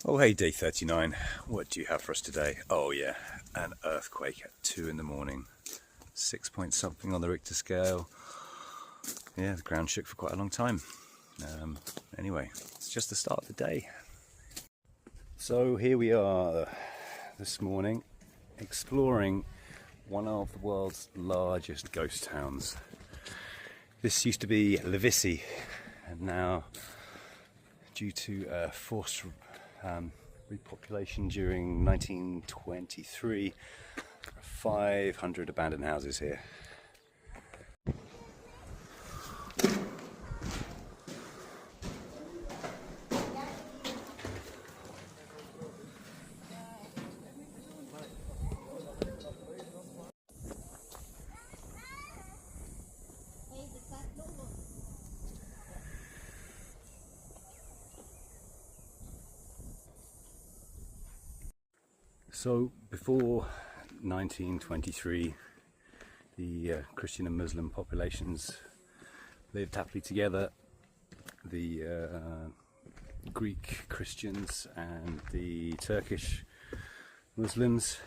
Oh hey, day 39. What do you have for us today? Oh yeah, an earthquake at 2 in the morning. 6 point something on the Richter scale. Yeah, the ground shook for quite a long time. Anyway, it's just the start of the day. So here we are this morning exploring one of the world's largest ghost towns. This used to be Levice, and now, due to forced repopulation during 1923, 500 abandoned houses here. So before 1923, the Christian and Muslim populations lived happily together. The Greek Christians and the Turkish Muslims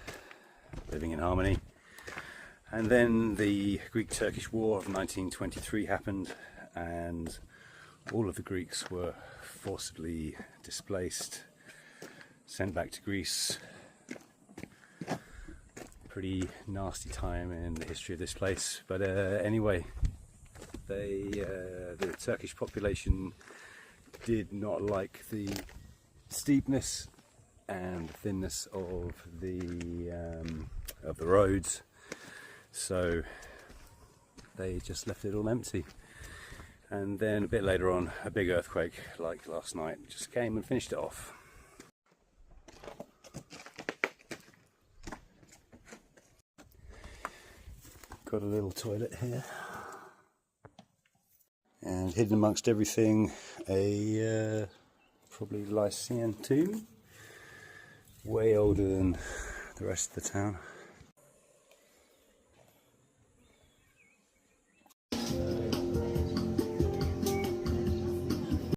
living in harmony. And then the Greek-Turkish War of 1923 happened, and all of the Greeks were forcibly displaced, sent back to Greece. Pretty nasty time in the history of this place, but anyway, the Turkish population did not like the steepness and thinness of the roads, so they just left it all empty. And then a bit later on, a big earthquake like last night just came and finished it off. Got a little toilet here, and hidden amongst everything a probably Lycian tomb, way older than the rest of the town.